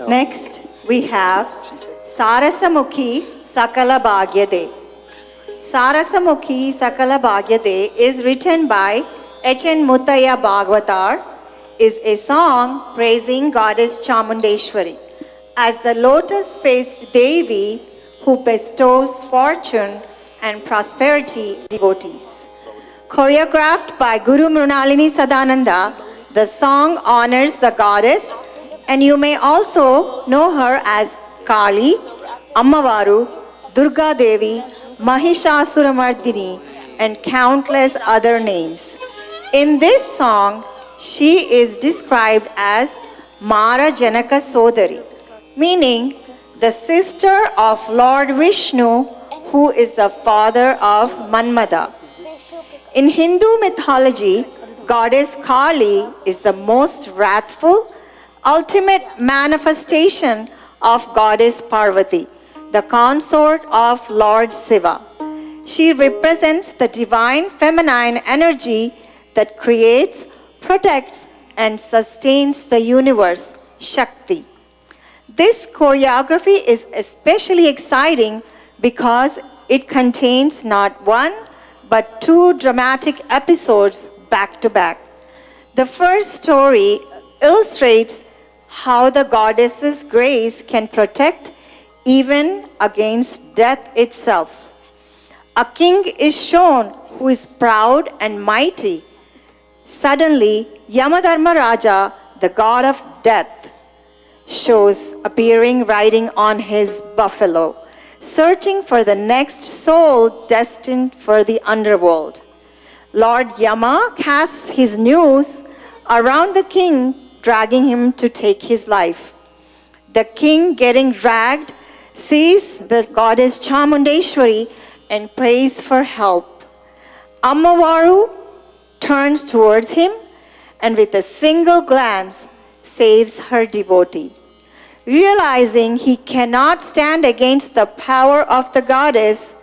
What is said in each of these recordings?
Next, we have Sarasamukhi Sakala Bhagyade. Sarasamukhi Sakala Bhagyade is written by H.N. Muttaya Bhagavatar, is a song praising Goddess Chamundeshwari as the lotus-faced Devi who bestows fortune and prosperity devotees. Choreographed by Guru Mrunalini Sadananda, the song honors the goddess, and you may also know her as Kali, Ammavaru, Durga Devi, Mahishasuramardini, and countless other names. In this song, she is described as Mara Janaka Sodari, meaning the sister of Lord Vishnu, who is the father of Manmada. In Hindu mythology, Goddess Kali is the most wrathful, ultimate manifestation of Goddess Parvati, the consort of Lord Shiva. She represents the divine feminine energy that creates, protects, and sustains the universe, Shakti. This choreography is especially exciting because it contains not one but two dramatic episodes back to back. The first story illustrates how the goddess's grace can protect even against death itself. A king is shown who is proud and mighty. Suddenly, Yamadharma Raja, the god of death, shows appearing riding on his buffalo, searching for the next soul destined for the underworld. Lord Yama casts his noose around the king, dragging him to take his life. The king, getting dragged, sees the goddess Chamundeshwari and prays for help. Ammavaru turns towards him and with a single glance saves her devotee. Realizing he cannot stand against the power of the goddess,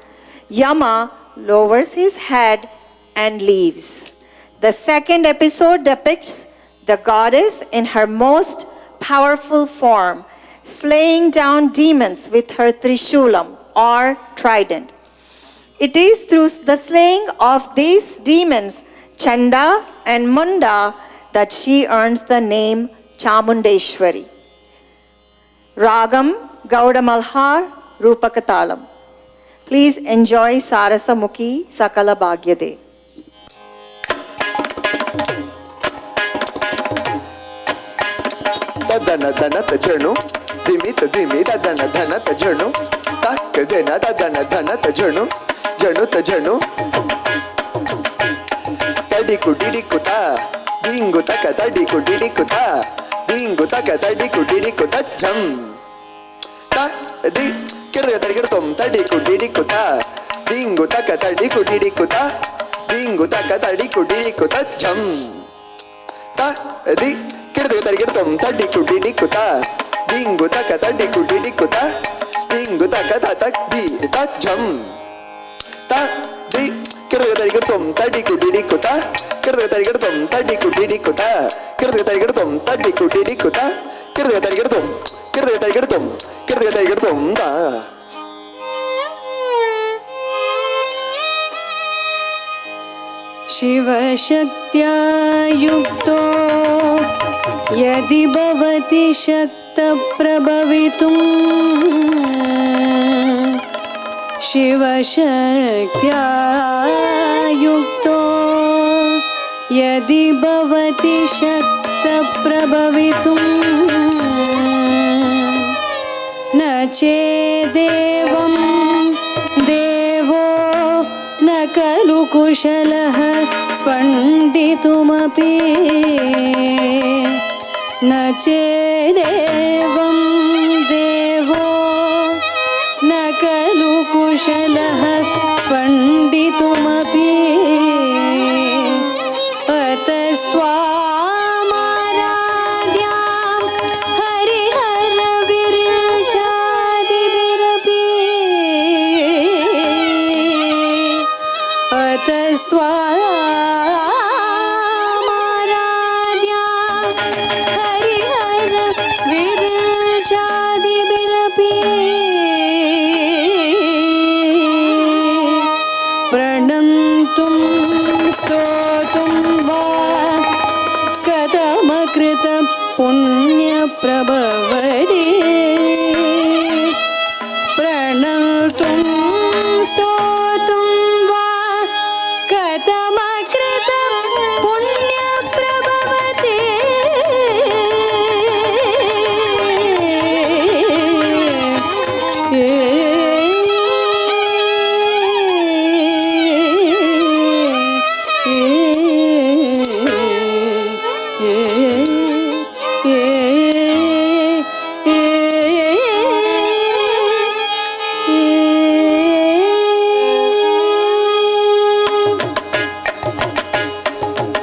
Yama lowers his head and leaves. The second episode depicts the goddess in her most powerful form, slaying down demons with her Trishulam or trident. It is through the slaying of these demons, Chanda and Munda, that she earns the name Chamundeshwari. Ragam Gauda Malhar Rupakatalam. Please enjoy Sarasamukhi Sakala Bhagyade. Dana dana tajanu, dimi dana dana tajanu, tak dena dana dana tajanu, janu tajanu. Tadiku didikuta, dinguta katadiku didikuta, dinguta katadiku didikuta jam. Ta di kirya tarigirtum tadiku didikuta, dinguta katadiku didikuta, dinguta katadiku didikuta jam. Ta di kirdu tarigirtum tadiku didikuta, dinguta katadiku didikuta, dinguta katatak di ta jam. Ta di kirdu tarigirtum tadiku didikuta, kirdu tarigirtum tadiku didikuta, kirdu tarigirtum tadiku didikuta, kirdu tarigirtum da. शिवशक्त्या युक्तो यदि भवति शक्तप्रभवितुं शिवशक्त्या युक्तो यदि भवति शक्तप्रभवितुं न चेदेवं देवो न खलु कुशलः स्पण्डितुमपि न चेदेवं देवो न खलु कुशलः स्पण्डितुमपि अतस्त्वामाराध्यां हरिहरविरिञ्चादिभिरपि अतस्त्वामाराध्यां हरिहरविरिञ्चादिभिरपि तमकृत पुण्यप्रभवते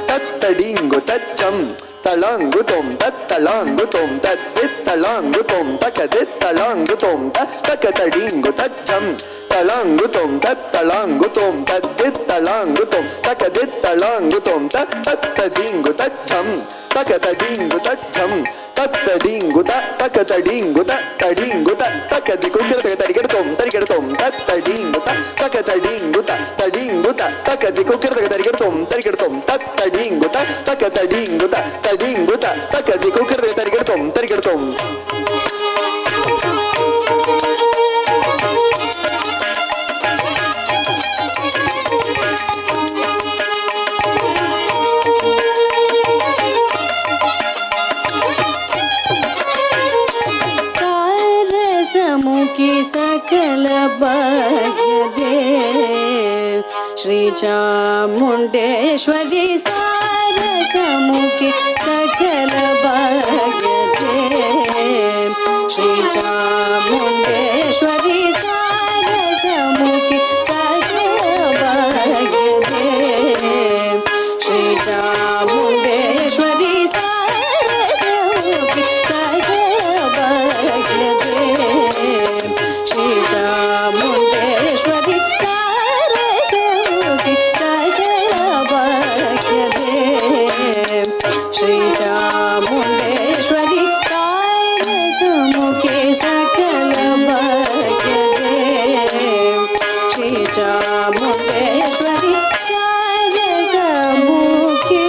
ತತ್ತಡಿಂಗು ತಚ್ಚಂ ತಳಂಗು ತೊಂ ತತ್ತಳಂಗು ತೊಂ ತತ್ತಿತ್ತಳಂಗು ತೊಂ ತಕದಿತ್ತಳಂಗು ತೊಂ ತಕತಡಿಂಗು ತಚ್ಚಂ ತಳಂಗು ತೊಂ ತತ್ತಳಂಗು ತೊಂ ತತ್ತಿತ್ತಳಂಗು ತೊಂ ತಕದಿತ್ತಳಂಗು ತೊಂ ತತ್ತದಿಂಗು ತಚ್ಚಂ ತಕತದಿಂಗು ತಚ್ಚಂ ತತ್ತಡಿಂಗು ತಕತಡಿಂಗು ತಡಿಂಗು ತಕದಿಕು ಕಿಡತಕ ತರಿಗಿಡತೊಂ ತರಿಗಿಡತೊಂ ತತ್ತಡಿಂಗು ತಕತಡಿಂಗು ತಡಿಂಗು ತಕದಿಕು ಕಿಡತಕ ತರಿಗಿಡತೊಂ ತರಿಗಿಡತೊಂ ತತ್ತಡಿಂಗು ತಕತಡಿಂಗು ತಡಿಂಗು ತಕದಿಕು ಕಿಡತಕ ತರಿಗಿಡತೊಂ ತರಿಗಿಡತೊಂ सारसमुखी सकल भाग्यदे श्री चामुण्डेश्वरी सारसमुखी सकल भाग्यदे श्री चामुण्डेश्वरी सारसमुखी सकल भाग्यदे श्री चामुण्डेश्वरी सारसमुखी सकल भाग्यदे श्री चामुण्डेश्वरी सारसमुखी सकल भाग्यदे श्री चामुण्डेश्वरी सारसमुखी सकल भाग्यदे Shri Chamundeshwari सारसमुखी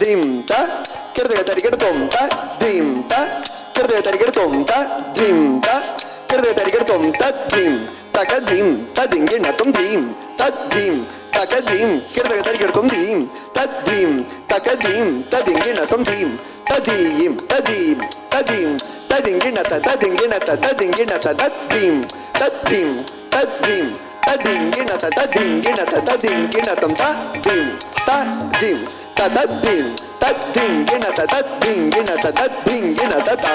dim ta ಕಿಡತಕ ತರಿಗಿಡತೊಂ dim ta ಕಿಡತಕ ತರಿಗಿಡತೊಂ dim ta ಕಿಡತಕ ತರಿಗಿಡತೊಂ dim ತಕದಿಂ ತದಿಂಗಿಣ ತುಂ dim ತದ್dim ತಕದಿಂ ಕಿಡತಕ ತರಿಗಿಡತೊಂ dim ತದ್dim ತಕದಿಂ ತದಿಂಗಿಣ ತುಂ dim ತದೀಂ ತದೀಂ ತದೀಂ ತದಿಂಗಿಣ ತದಿಂಗಿಣ ತದಿಂಗಿಣ ತದ್dim ತದ್dim ತದ್dim ತದಿಂಗಿಣ ತದಿಂಗಿಣ ತದಿಂಗಿಣ ತುಂ ತದ್dim ತದ್dim ತದ್dim ತದ್ದಿಂಗಿಣ ತದ್ದಿಂಗಿಣ ತದ್ದಿಂಗಿಣ ತತ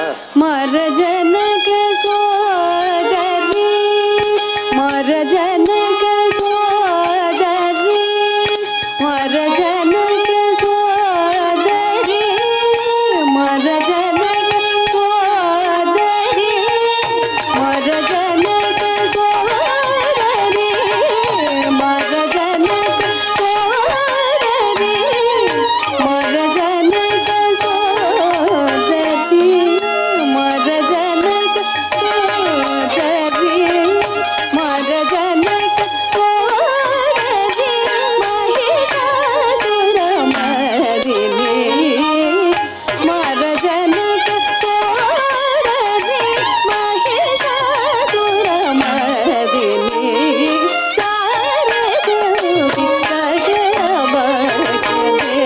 मर जनक सोदरी मर जनक सोदरी मर जनक सोदरी मर जनक सोदरी मर जनक सोदरी मर जनक सोदरी मर जनक सोदरी मर जनक सोदरी मर जनक सोदरी महिषासुरमर्दिनी मर जनक सोदरी महिषासुरमर्दिनी सारस्वती सकल भाग्यदे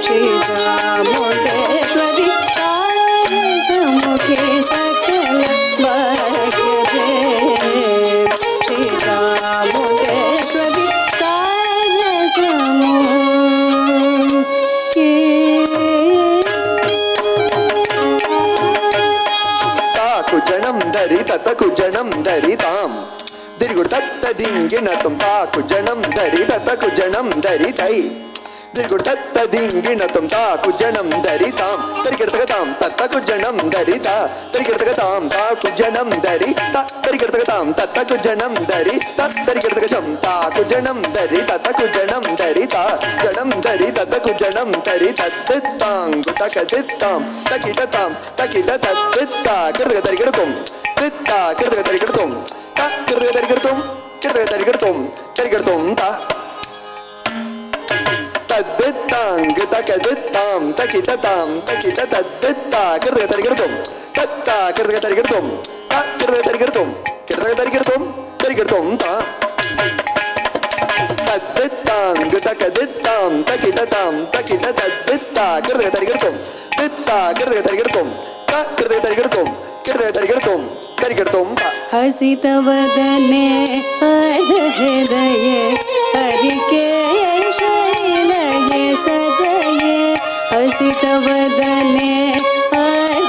श्री चामुण्डेश्वरी सारसमुखी सकल भाग्यदे श्री चामुण्डेश्वरी सारसमुखी ತಾಕು ಜಣಂ ಧರಿ ತತಕು ಜಣಂ ಧರಿ ತಾಂ ದಿರ್ಗುಡ್ ತತ್ತದಿಂಗಿಣ ತುಂ ತಾಕು ಜಣಂ ಧರಿ ತತಕು ಜಣಂ ಧರಿ ತೈ ದಿರ್ಗುಡ್ ತತ್ತದಿಂಗಿಣ ತುಂ ತಾಕು ಜಣಂ ಧರಿ ತಾಂ ತರಿಗಿಡ್ತಕ ತಾಂ ತತ್ತಕು ಜಣಂ ಧರಿ ತಾ ತರಿಗಿಡ್ತಕ ತಾಂ ತಾಕು ಜಣಂ ಧರಿ ತ ತರಿಗಿಡ್ತಕ ತಾಂ ತತ್ತಕು ಜಣಂ ಧರಿ ತ ತರಿಗಿಡ್ತಕ ಜಂ ತಾಕು ಜಣಂ ಧರಿ ತತಕು ಜಣಂ ಧರಿ ತಾ ಜಣಂ ಧರಿ ತತಕು ಜಣಂ ಧರಿ ತತ್ತಿತ್ತಾಂಗು ತಕದಿತ್ತಾಂ ತಕಿಟ ತಾಂ ತಕಿಟ ತತ್ತಿತ್ತ ಕಿಡ್ತಕ ತರಿಗಿಡ್ತುಂ ತಿತ್ತ ಕಿಡ್ತಕ ತರಿಗಿಡ್ತುಂ ತ ಕಿಡ್ತಕ ತರಿಗಿಡ್ತುಂ ಕಿಡ್ತಕ ತರಿಗಿಡ್ತುಂ ತರಿಗಿಡ್ತುಂ ತ ತದ್ದಿತ್ತಾಂಗ್ ತಕದಿತ್ತಾಂ ತಕಿಟ ತಾಂ ತಕಿಟ ತದ್ದಿತ್ತ ಕಿಡ್ತಕ ತರಿಗಿಡ್ತುಂ ತತ್ತ ಕಿಡದಗ ತರಿಗಿಡ್ತುಂ ತ ಕಿಡದಗ ತರಿಗಿಡ್ತುಂ ಕಿಡದಗ ತರಿಗಿಡ್ತುಂ ತರಿಗಿಡ್ತುಂ ತ ತದ್ದಿತ್ತಾಂಗ್ ತಕದಿತ್ತಾಂ ತಕಿಟತಾಂ ತಕಿಟ ತದ್ದಿತ್ತ ಕಿಡದಗ ತರಿಗಿಡ್ತುಂ ದಿತ್ತ ಕಿಡದಗ ತರಿಗಿಡ್ತುಂ ತ ಕಿಡದಗ ತರಿಗಿಡ್ತುಂ ಕಿಡದಗ ತರಿಗಿಡ್ತುಂ ತರಿಗಿಡ್ತುಂ ತ ಹಸಿತವದನೆ ಹೃದಯೇ ಹರಿಕೇಶಲಯೇ ಸದಯೇ ಹಸಿತವದನೆ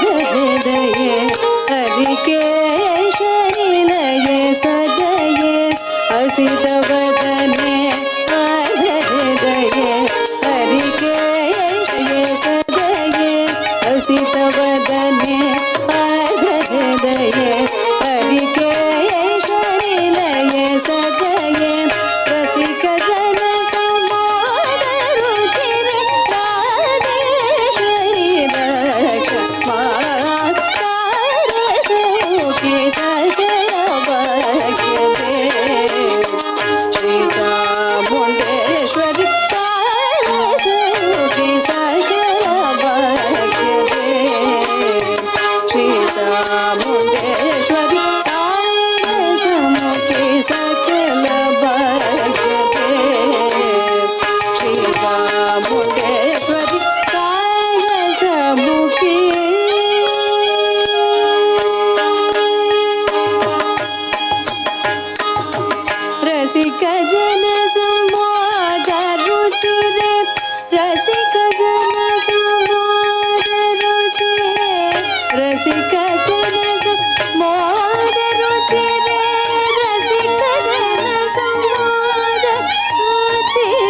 ಹೃದಯೇ ಹರಿಕೇಶಲಯೇ ಸದಯೇ ಹಸಿತವದನೆ ಹೃದಯೇ ಹರಿಕೇಶಲಯೇ ಸದಯೇ ಹಸಿತವದನೆ ಹೃದಯೇ ಹರಿಕೇಶಲಯೇ ಸದಯೇ ರಸಿಕ ಜನ ಸಮಾನ ರುಚಿರ ರಾಜೇಶ್ವರಿ ದಕ್ಷ ಮಾತಾರಸೋಕೆ ಸಕಲ ಭಾಗ್ಯದೆ ಶ್ರೀ ಚಾಮುಂಡೇಶ್ವರಿ ಸಾರಸೋಕೆ ಸಕಲ ಭಾಗ್ಯದೆ ಶ್ರೀ ಚಾಮುಂಡೇಶ್ವರಿ ಸಾರಸಮುಖಿ ಸಕಲ ಭಾಗ್ಯದೆ ಶ್ರೀ ಚಾಮುಂಡೇಶ್ವರಿ ಸಾರಸಮುಖಿ ರಸಿಕ ಜನ ಸಮಾಜ ರುಚಿರೆ ರಸಿಕ ಜನ ಸಮಾಜ ರುಚಿರೆ ರಸಿಕ ಜನ ಸಮಾಜ ರುಚಿರೆ ರಸಿಕ ಜನ ಸಮಾಜ ರುಚಿರೆ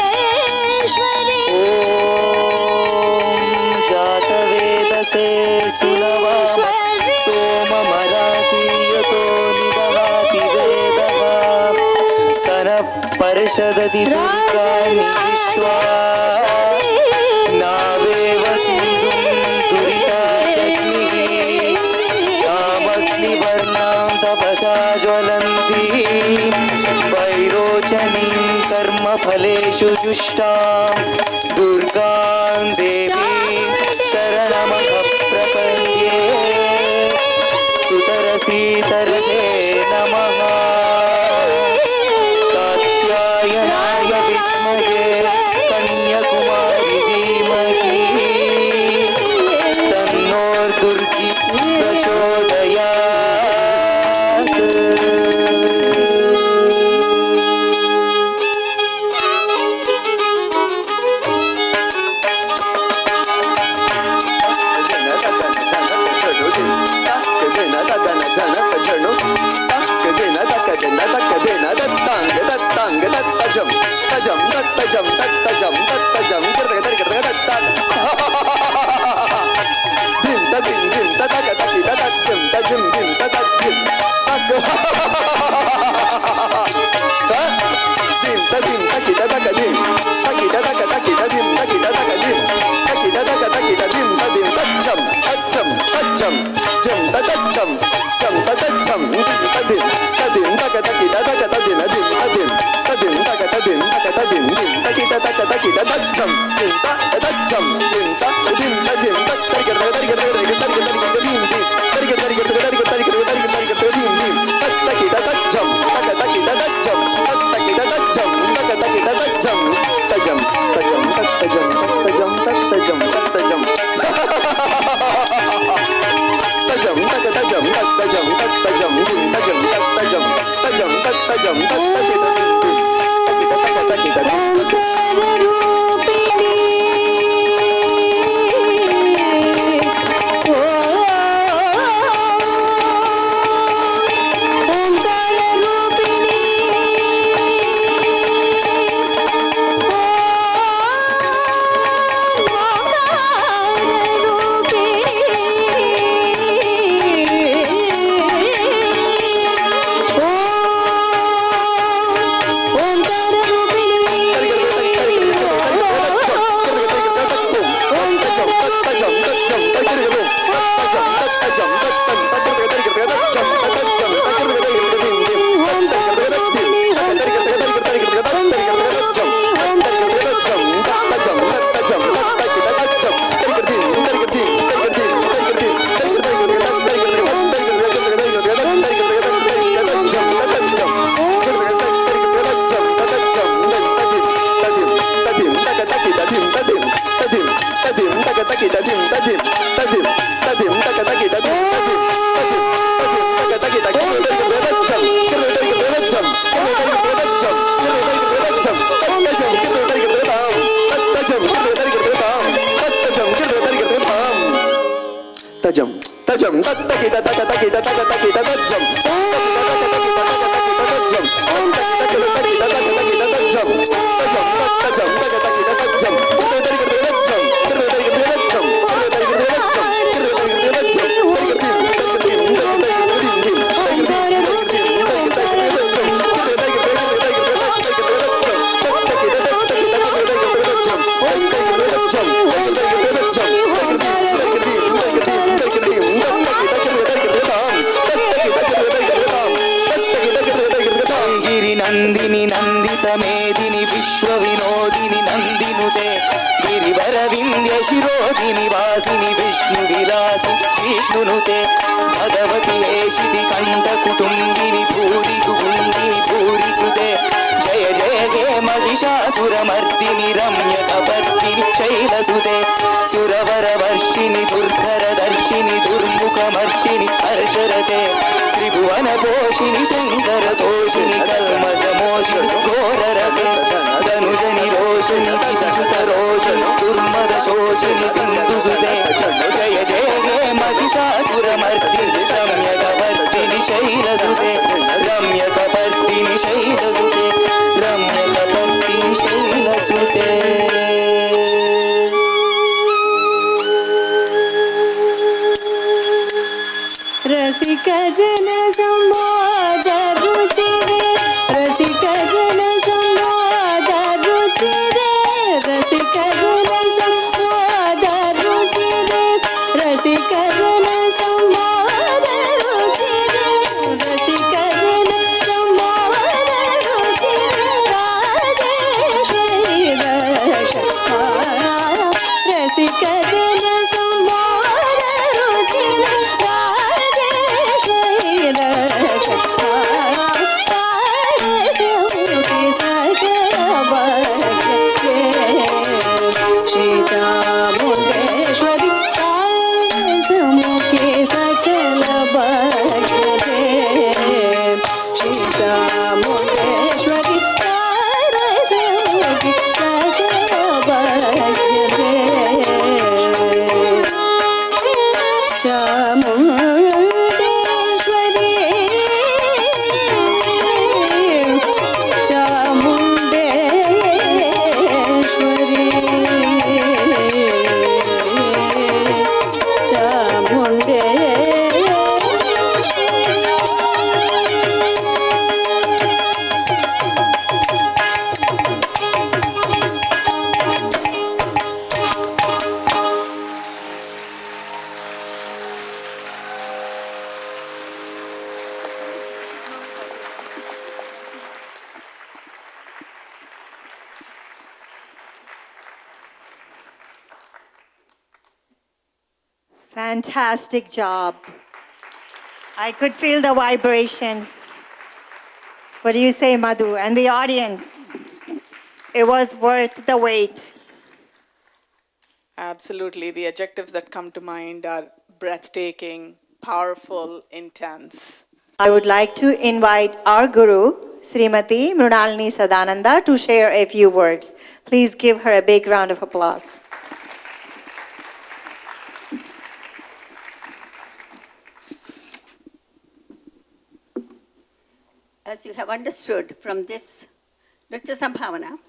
ಚಾಮುಂಡೇಶ್ವರಿ ಜಾತವೇದಸೆ ಸುಲಭ ಸೋಮಮರಾತೀಯತೋ ನಿದಹಾತಿ ವೇದಃ ಸನ ಪರಿಷದತಿ ದುರ್ಗಾಣಿ ವಿಶ್ವಾ ನಾವೇವ ಸಿಂಧುಂ ದುರಿತಾಗ್ನಿಃ ಕಾಮಗ್ನಿವರ್ಣಾಂ ತಪಸಾ ಜ್ವಲಂತಿ ವೈರೋಚನೀಂ ಕರ್ಮಫಲೇಷು ಜುಷ್ಟಾಂ ದುರ್ಗಾಂ ದೇವೀಂ ಶರಣಮಹಂ ಪ್ರಪದ್ಯೆ ಸುತರಸೀತರಸೇ ನಮಃ ಕಾತ್ಯಾಯನಾಯ ವಿದ್ಮಹೇ ಕನ್ಯಾಕುಮಾರಿ ಧೀಮಹಿ ತನ್ನೋರ್ದುರ್ಗಿ ಪ್ರಚೋದಯಾತ್ ಓಂಕಾರ ರೂಪಿಣಿ गिरिनन्दिनि नन्दितमेदिनि विश्वविनोदिनि नन्दिनुते गिरिवरविन्द्यशिरोधिनि वासिनि विष्णुविलासिनि जिष्णुनुते भगवति हेशिति कण्ठकुटुम्बिनि भूरि गुगुण्डिनि भूरि कृते जय जय हे महिषासुरमर्दिनि रम्यकपर्दिनि शैलसुते सुरवरवर्षिणि दुर्धरदर्शिनि दुर्मुखमर्षिणि हर्षरते त्रिभुवनपोषिणि शङ्करतोषिणि कल्मषमोषिणि घोररते धनुजनि रोषिणि दितिसुतरोषिणि दुर्मदशोषिणि सिन्धुसुते जय जय हे महिषासुरमर्दिनि रम्यकपर्दिनि शैलसुते रम्यकपर्दिनि शैलसुते रम्यकपर्दिनि शैलसुते रसिक जन संवाद रुचिरे रसिक जन संवाद रुचिरे रसिक जन संवाद रुचिरे रसिक जन संवाद रुचिरे रसिक जन संवाद रुचिरे राजेश्वरी रक्षा रसिक जन संवाद रुचिरे श्रीचामुण्डेश्वरि सारसमुखे सकल भगते श्रीचामुण्डेश्वरि सारसमुखे सकल भगते Chamundeshwari Chamundeshwari Fantastic job. I could feel the vibrations. What do you say, Madhu? And the audience? It was worth the wait. Absolutely. The adjectives that come to mind are breathtaking, powerful, intense. I would like to invite our Guru, Srimati Mrunalini Sadananda, to share a few words. Please give her a big round of applause. As you have understood from this Nritya Sambhavana,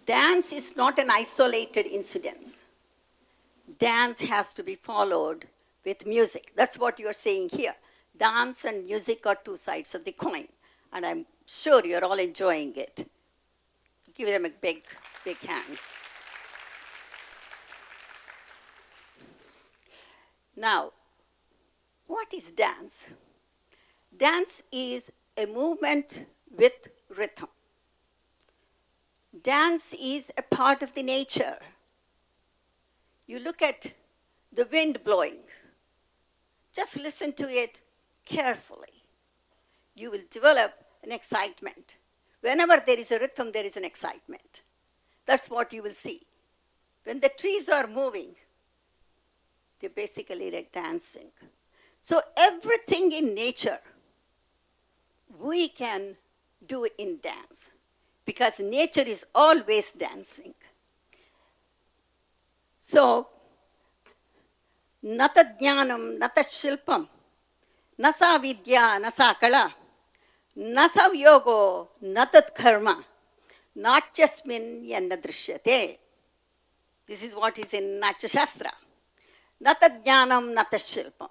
dance is not an isolated incident. Dance has to be followed with music. That's what you are saying here. Dance and music are two sides of the coin, and I'm sure you're all enjoying it. Give them a big, big hand. Now, what is dance? Dance is a movement with rhythm. Dance is a part of the nature. You look at the wind blowing. Just listen to it carefully. You will develop an excitement. Whenever there is a rhythm, there is an excitement. That's what you will see. When the trees are moving, they're basically like dancing. So everything in nature, we can do in dance. because nature is always dancing. So, nata jnanam, nata shilpam, nasa vidya, nasa kala, nasa yogo, natat karma, natyasmin yanna drishyate. This is what is in Natya Shastra. Nata jnanam, nata shilpam.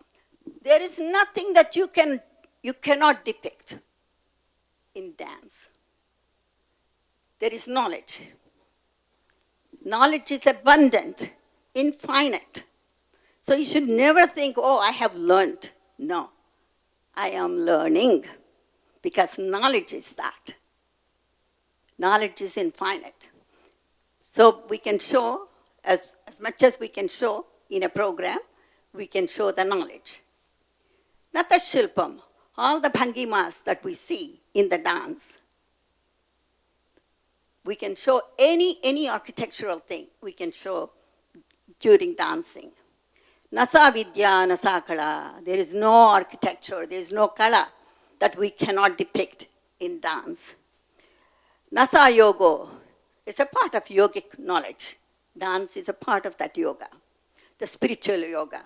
There is nothing that you cannot depict in dance. There is knowledge. Knowledge is abundant, infinite. So you should never think, oh, I have learned. No, I am learning, because knowledge is that. Knowledge is infinite. So we can show, as much as we can show in a program, we can show the knowledge. Nata Shilpam, all the bhangimas that we see in the dance, we can show any architectural thing we can show during dancing. Nasa vidya, nasa kala. There is no architecture, there is no kala that we cannot depict in dance. Nasa yogo is a part of yogic knowledge. Dance is a part of that yoga, the spiritual yoga.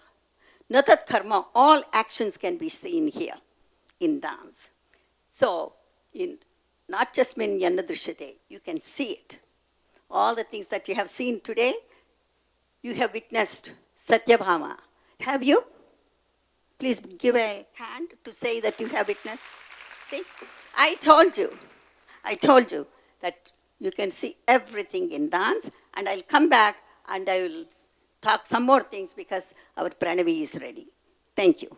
Natat karma, all actions can be seen here in dance. So, in not just min yanna drishyate, you can see it. All the things that you have seen today, you have witnessed Satyabhama. Have you? Please give a hand to say that you have witnessed. See, I told you that you can see everything in dance, and I'll come back and I will talk some more things because our Pranavi is ready. Thank you.